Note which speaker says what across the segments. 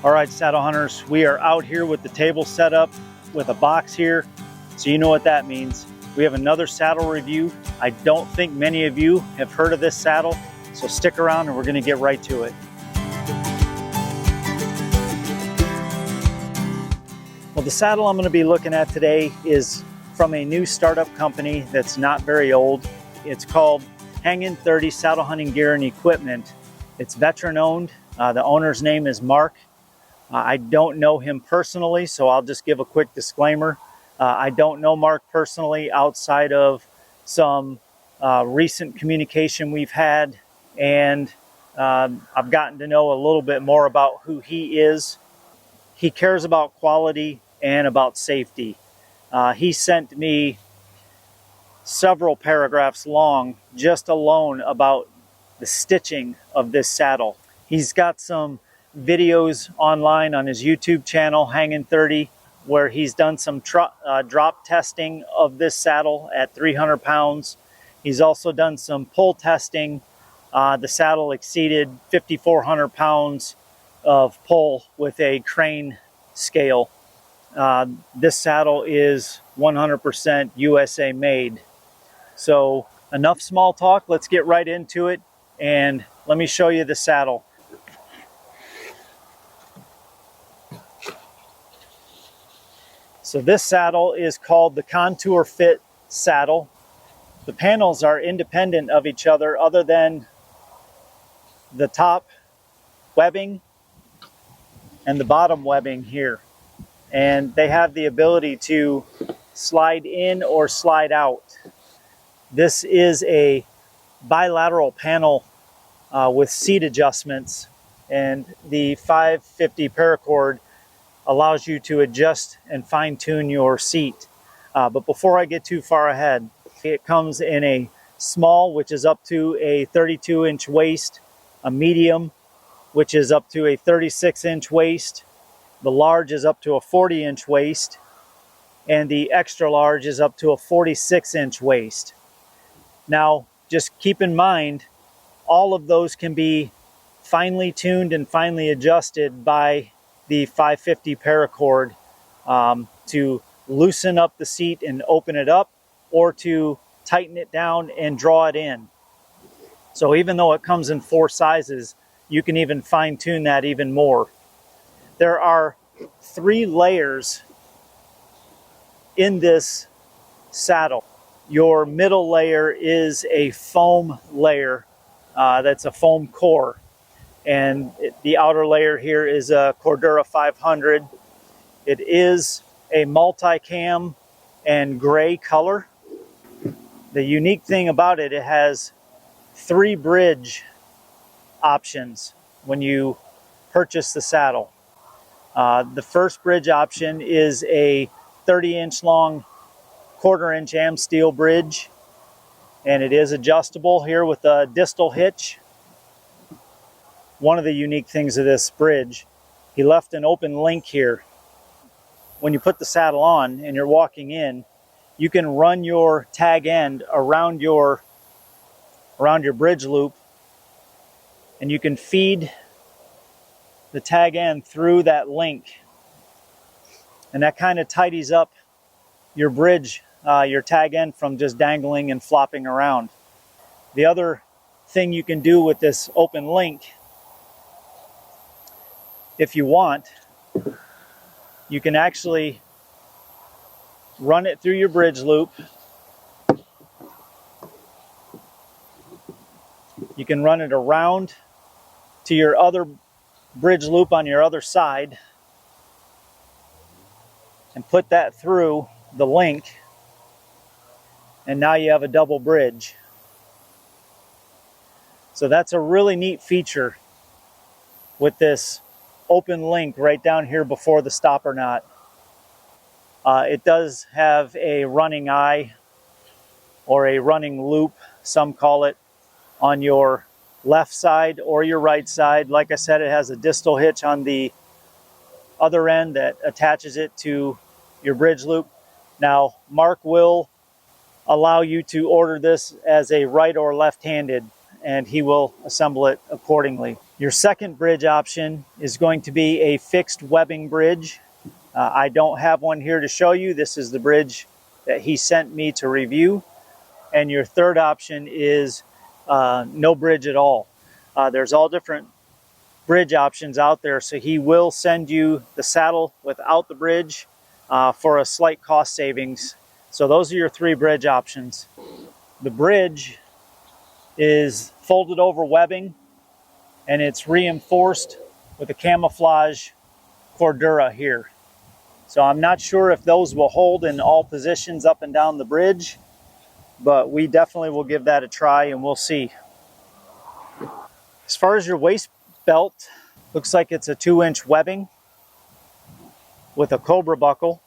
Speaker 1: All right, saddle hunters, we are out here with the table set up with a box here. So you know what that means. We have another saddle review. I don't think many of you have heard of this saddle, so stick around and we're gonna get right to it. Well, the saddle I'm gonna be looking at today is from a new startup company that's not very old. It's called HangN30 Saddle Hunting Gear and Equipment. It's veteran owned. The owner's name is Mark. I don't know him personally, so I'll just give a quick disclaimer. I don't know Mark personally outside of some recent communication we've had, and I've gotten to know a little bit more about who he is. He cares about quality and about safety. He sent me several paragraphs long just alone about the stitching of this saddle. He's got some videos online on his YouTube channel, HangN30, where he's done some drop testing of this saddle at 300 pounds. He's also done some pull testing. The saddle exceeded 5,400 pounds of pull with a crane scale. This saddle is 100% USA made. So enough small talk, let's get right into it and let me show you the saddle. So this saddle is called the Contour Fit Saddle. The panels are independent of each other than the top webbing and the bottom webbing here. And they have the ability to slide in or slide out. This is a bilateral panel with seat adjustments, and the 550 paracord allows you to adjust and fine-tune your seat. But before I get too far ahead, it comes in a small, which is up to a 32-inch waist, a medium, which is up to a 36-inch waist, the large is up to a 40-inch waist, and the extra large is up to a 46-inch waist. Now, just keep in mind, all of those can be finely tuned and finely adjusted by the 550 paracord to loosen up the seat and open it up, or to tighten it down and draw it in. So even though it comes in 4 sizes, you can even fine tune that even more. There are 3 layers in this saddle. Your middle layer is a foam layer that's a foam core. And the outer layer here is a Cordura 500. It is a multi-cam and gray color. The unique thing about it, it has 3 bridge options when you purchase the saddle. The first bridge option is a 30-inch long 1/4-inch am steel bridge, and it is adjustable here with a distal hitch. One of the unique things of this bridge, he left an open link here. When you put the saddle on and you're walking in, you can run your tag end around your bridge loop, and you can feed the tag end through that link, and that kind of tidies up your bridge, your tag end, from just dangling and flopping around. The other thing you can do with this open link, if you want, you can actually run it through your bridge loop. You can run it around to your other bridge loop on your other side and put that through the link, and now you have a double bridge. So that's a really neat feature with this open link right down here before the stopper knot. It does have a running eye, or a running loop, some call it, on your left side or your right side. Like I said, it has a distal hitch on the other end that attaches it to your bridge loop. Now, Mark will allow you to order this as a right or left-handed, and he will assemble it accordingly. Your second bridge option is going to be a fixed webbing bridge. I don't have one here to show you. This is the bridge that he sent me to review. And your third option is no bridge at all. There's all different bridge options out there, so he will send you the saddle without the bridge for a slight cost savings. So those are your three bridge options. The bridge is folded over webbing, and it's reinforced with a camouflage Cordura here. So I'm not sure if those will hold in all positions up and down the bridge, but we definitely will give that a try and we'll see. As far as your waist belt, looks like it's a 2-inch webbing with a cobra buckle.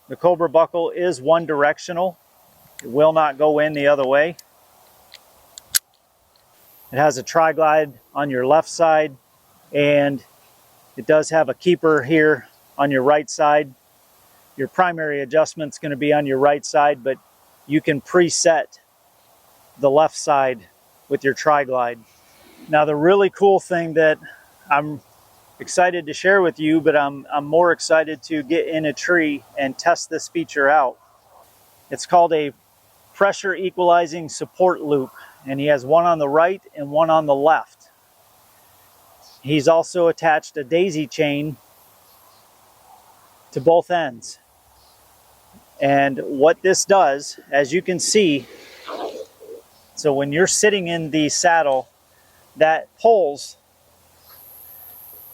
Speaker 1: The cobra buckle is one directional. It will not go in the other way. It has a tri-glide on your left side, and it does have a keeper here on your right side. Your primary adjustment is going to be on your right side, but you can preset the left side with your tri-glide. Now, the really cool thing that I'm excited to share with you, but I'm more excited to get in a tree and test this feature out. It's called a pressure equalizing support loop, and he has one on the right and one on the left. He's also attached a daisy chain to both ends. And what this does, as you can see, so when you're sitting in the saddle, that pulls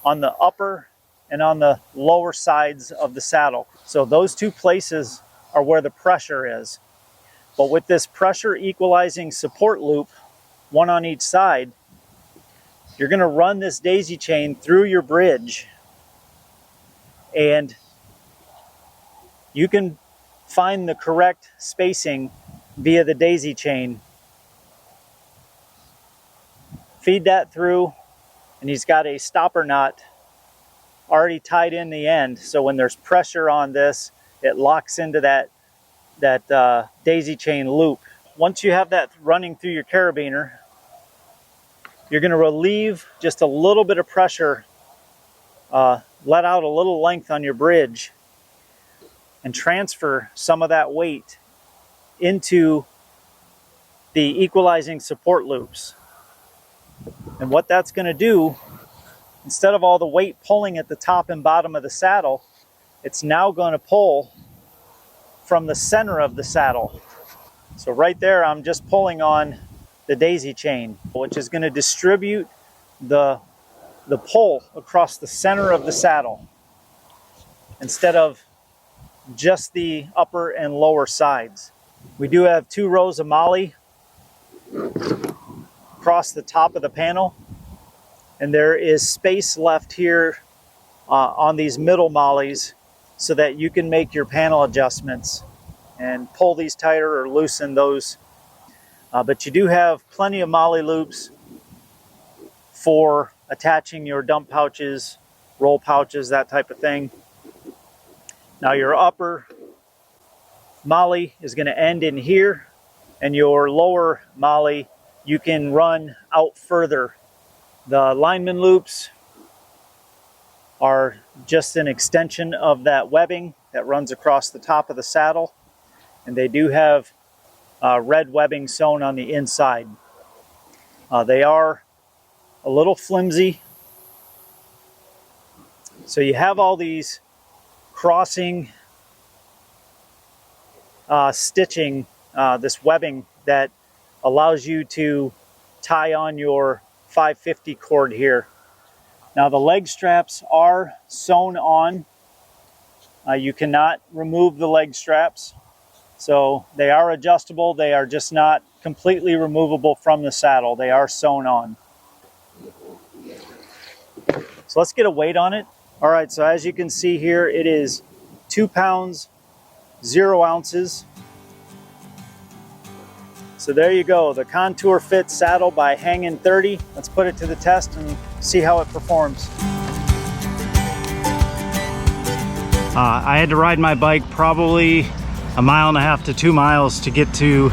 Speaker 1: on the upper and on the lower sides of the saddle. So those two places are where the pressure is. But with this pressure equalizing support loop, one on each side, you're going to run this daisy chain through your bridge, and you can find the correct spacing via the daisy chain. Feed that through, and he's got a stopper knot already tied in the end, so when there's pressure on this, it locks into that daisy chain loop. Once you have that running through your carabiner, you're going to relieve just a little bit of pressure, let out a little length on your bridge, and transfer some of that weight into the equalizing support loops. And what that's going to do, instead of all the weight pulling at the top and bottom of the saddle, it's now going to pull from the center of the saddle. So right there, I'm just pulling on the daisy chain, which is going to distribute the pull across the center of the saddle instead of just the upper and lower sides. We do have 2 rows of molly across the top of the panel, and there is space left here on these middle mollies so that you can make your panel adjustments and pull these tighter or loosen those. But you do have plenty of molly loops for attaching your dump pouches, roll pouches, that type of thing. Now your upper molly is going to end in here, and your lower molly you can run out further. The lineman loops are just an extension of that webbing that runs across the top of the saddle, and they do have red webbing sewn on the inside. They are a little flimsy, so you have all these crossing stitching, this webbing that allows you to tie on your 550 cord here. Now the leg straps are sewn on. You cannot remove the leg straps, so they are adjustable. They are just not completely removable from the saddle. They are sewn on. So let's get a weight on it. All right, so as you can see here, it is 2 pounds, 0 ounces. So there you go, the Contour Fit Saddle by HangN30. Let's put it to the test and see how it performs. I had to ride my bike probably 1.5 miles to 2 miles to get to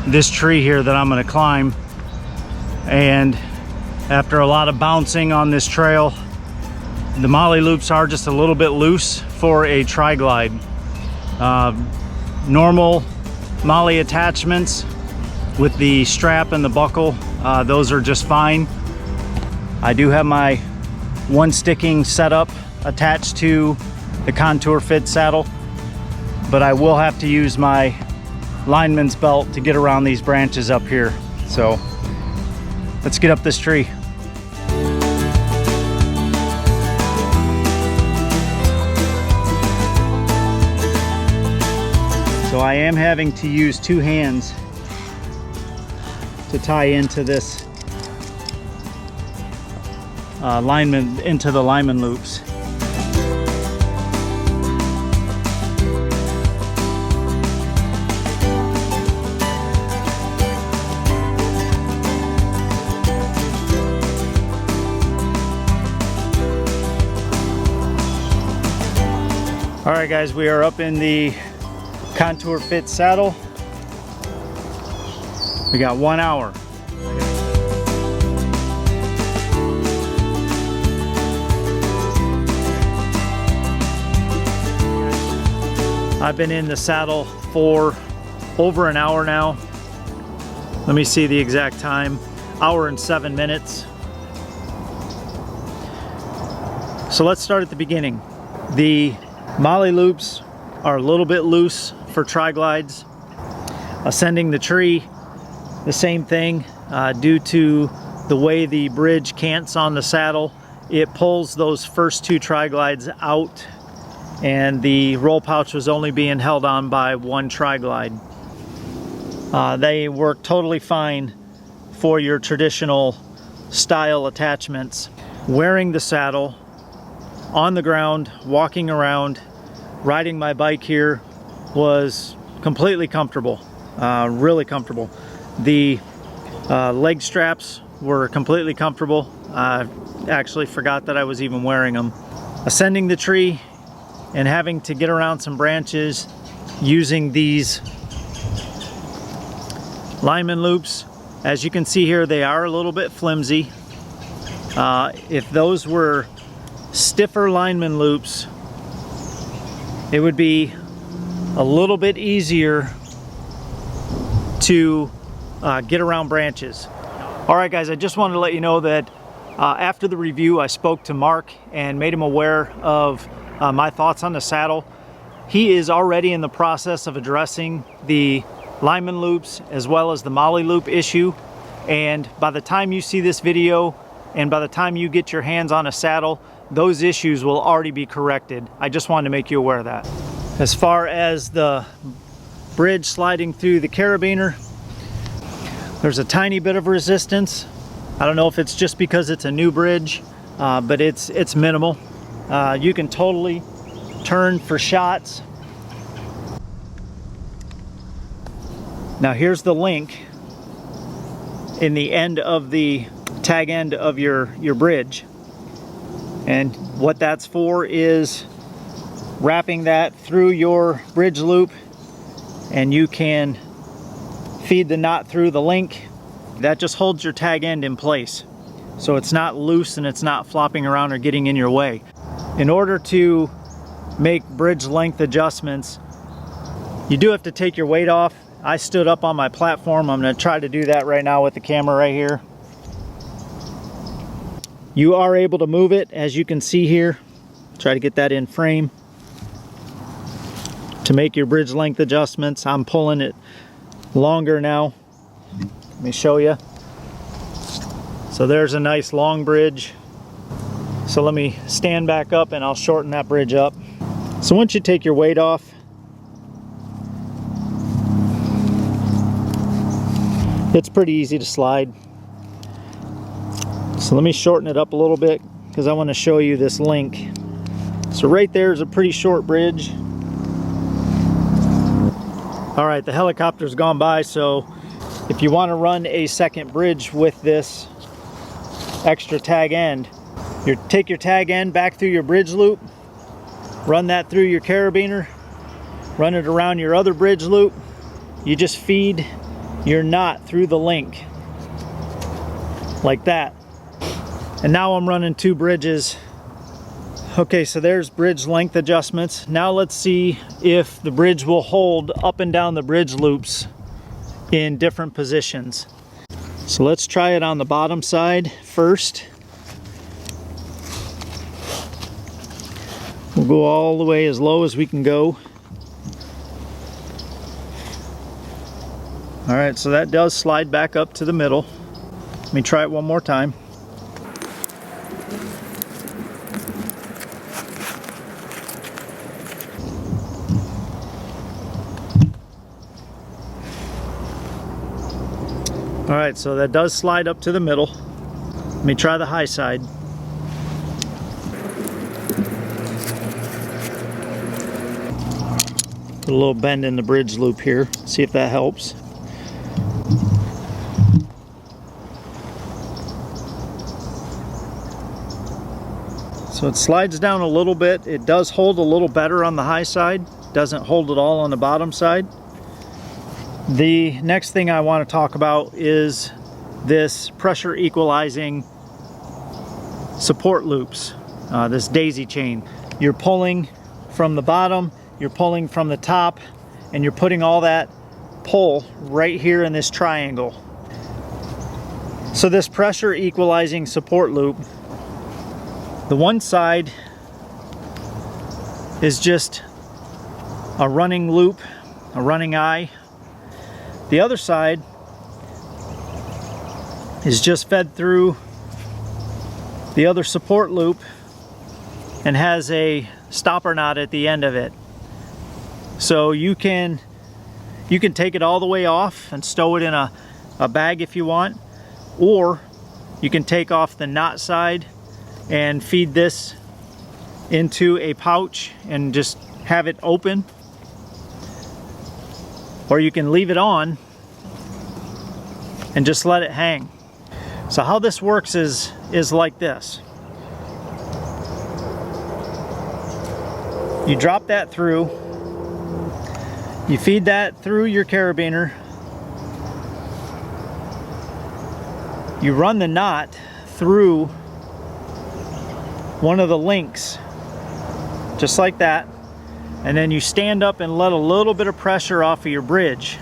Speaker 1: this tree here that I'm going to climb. And After a lot of bouncing on this trail, the molly loops are just a little bit loose for a tri-glide. Normal molly attachments with the strap and the buckle, those are just fine. I do have my one sticking setup attached to the Contour Fit saddle, but I will have to use my lineman's belt to get around these branches up here. So let's get up this tree. So I am having to use two hands to tie into this into the lineman loops. All right, guys, we are up in the Contour Fit saddle. We got 1 hour. I've been in the saddle for over an hour now. Let me see the exact time. Hour and 7 minutes. So let's start at the beginning. The molly loops are a little bit loose for tri-glides. Ascending the tree, the same thing. Due to the way the bridge cants on the saddle, it pulls those first two tri-glides out, and the roll pouch was only being held on by one tri-glide. They work totally fine for your traditional style attachments. Wearing the saddle on the ground, walking around, riding my bike here was completely comfortable, really comfortable. The leg straps were completely comfortable. I actually forgot that I was even wearing them. Ascending the tree and having to get around some branches using these lineman loops. As you can see here, they are a little bit flimsy. If those were stiffer lineman loops, it would be a little bit easier to get around branches. All right, guys, I just wanted to let you know that after the review, I spoke to Mark and made him aware of my thoughts on the saddle. He is already in the process of addressing the lineman loops as well as the molly loop issue. And by the time you see this video and by the time you get your hands on a saddle, those issues will already be corrected. I just wanted to make you aware of that. As far as the bridge sliding through the carabiner, there's a tiny bit of resistance. I don't know if it's just because it's a new bridge, but it's minimal. You can totally turn for shots. Now here's the link in the end of the tag end of your bridge. And what that's for is wrapping that through your bridge loop, and you can feed the knot through the link. That just holds your tag end in place, so it's not loose and it's not flopping around or getting in your way. In order to make bridge length adjustments, you do have to take your weight off. I stood up on my platform. I'm going to try to do that right now with the camera right here. You are able to move it, as you can see here. Try to get that in frame to make your bridge length adjustments. I'm pulling it longer now. Let me show you. So there's a nice long bridge. So let me stand back up and I'll shorten that bridge up. So once you take your weight off, it's pretty easy to slide. So let me shorten it up a little bit because I want to show you this link. So right there is a pretty short bridge. All right, the helicopter's gone by, so if you want to run a second bridge with this extra tag end, you take your tag end back through your bridge loop, run that through your carabiner, run it around your other bridge loop. You just feed your knot through the link like that. And now I'm running 2 bridges. Okay, so there's bridge length adjustments. Now let's see if the bridge will hold up and down the bridge loops in different positions. So let's try it on the bottom side first. We'll go all the way as low as we can go. All right, so that does slide back up to the middle. Let me try it one more time. All right, so that does slide up to the middle. Let me try the high side. Put a little bend in the bridge loop here, see if that helps. So it slides down a little bit. It does hold a little better on the high side. Doesn't hold it all on the bottom side. The next thing I want to talk about is this pressure equalizing support loops, this daisy chain. You're pulling from the bottom, you're pulling from the top, and you're putting all that pull right here in this triangle. So this pressure equalizing support loop, the one side is just a running loop, a running eye. The other side is just fed through the other support loop and has a stopper knot at the end of it. So you can take it all the way off and stow it in a bag if you want, or you can take off the knot side and feed this into a pouch and just have it open, or you can leave it on and just let it hang. So how this works is like this. You drop that through, you feed that through your carabiner, you run the knot through one of the links, just like that, and then you stand up and let a little bit of pressure off of your bridge.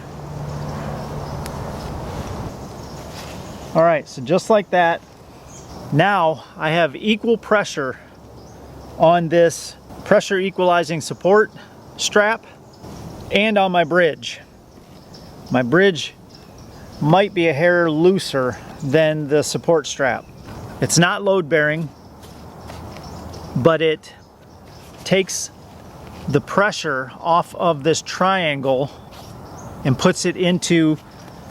Speaker 1: All right, so just like that, now I have equal pressure on this pressure equalizing support strap and on my bridge. My bridge might be a hair looser than the support strap. It's not load bearing, but it takes the pressure off of this triangle and puts it into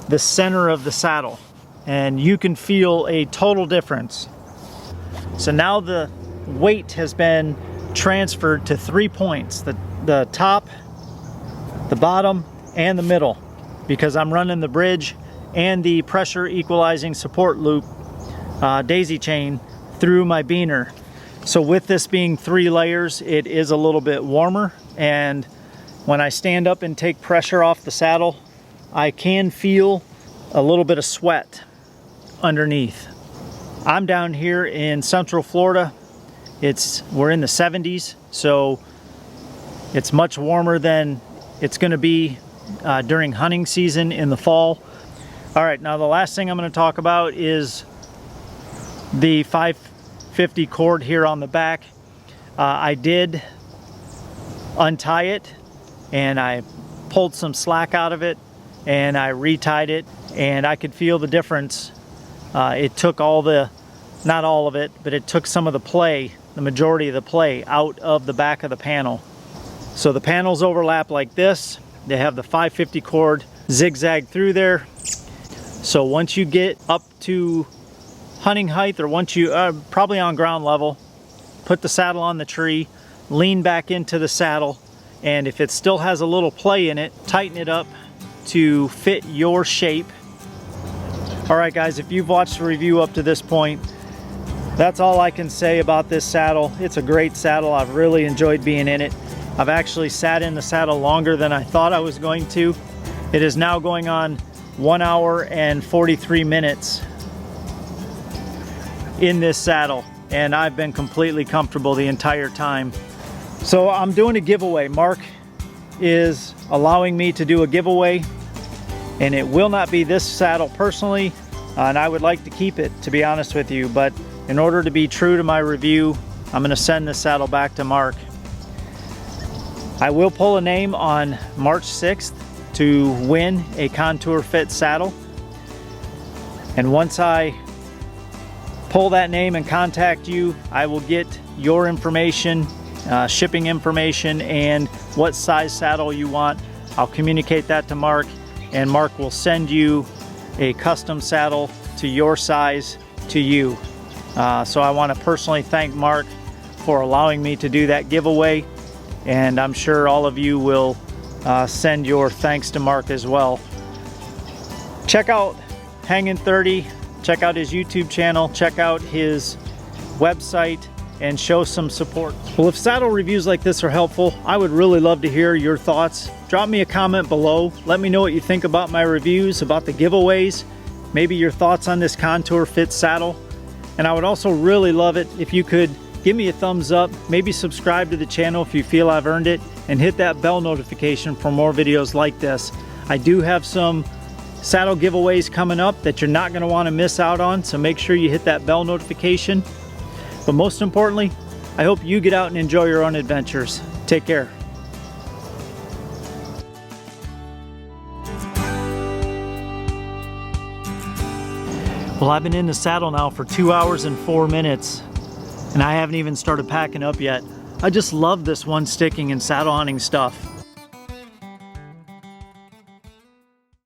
Speaker 1: the center of the saddle, and you can feel a total difference. So now the weight has been transferred to 3 points, the top, the bottom, and the middle, because I'm running the bridge and the pressure equalizing support loop daisy chain through my beaner. So with this being 3 layers, it is a little bit warmer, and when I stand up and take pressure off the saddle, I can feel a little bit of sweat underneath. I'm down here in Central Florida. We're in the 70s, so it's much warmer than it's going to be during hunting season in the fall. All right, now the last thing I'm going to talk about is the 550 cord here on the back. I did untie it, and I pulled some slack out of it, and I retied it, and I could feel the difference. It took not all of it, but it took some of the play, the majority of the play, out of the back of the panel. So the panels overlap like this. They have the 550 cord zigzag through there. So once you get up to hunting height, or once you probably on ground level, put the saddle on the tree, lean back into the saddle, and if it still has a little play in it, tighten it up to fit your shape. All right guys, if you've watched the review up to this point, that's all I can say about this saddle. It's a great saddle. I've really enjoyed being in it. I've actually sat in the saddle longer than I thought I was going to. It is now going on 1 hour and 43 minutes. in this saddle, and I've been completely comfortable the entire time. So I'm doing a giveaway. Mark is allowing me to do a giveaway, and it will not be this saddle personally, and I would like to keep it, to be honest with you, but in order to be true to my review, I'm going to send this saddle back to Mark. I will pull a name on March 6th to win a Contour Fit saddle, and once I pull that name and contact you, I will get your information, shipping information, and what size saddle you want. I'll communicate that to Mark, and Mark will send you a custom saddle to your size to you. So I want to personally thank Mark for allowing me to do that giveaway, and I'm sure all of you will send your thanks to Mark as well. Check out HangN30, check out his YouTube channel, check out his website, and show some support. Well, if saddle reviews like this are helpful, I would really love to hear your thoughts. Drop me a comment below. Let me know what you think about my reviews, about the giveaways, maybe your thoughts on this Contour Fit saddle. And I would also really love it if you could give me a thumbs up, maybe subscribe to the channel if you feel I've earned it, and hit that bell notification for more videos like this. I do have some saddle giveaways coming up that you're not going to want to miss out on, so make sure you hit that bell notification. But most importantly, I hope you get out and enjoy your own adventures. Take care. Well, I've been in the saddle now for 2 hours and 4 minutes, and I haven't even started packing up yet. I just love this one sticking and saddle hunting stuff.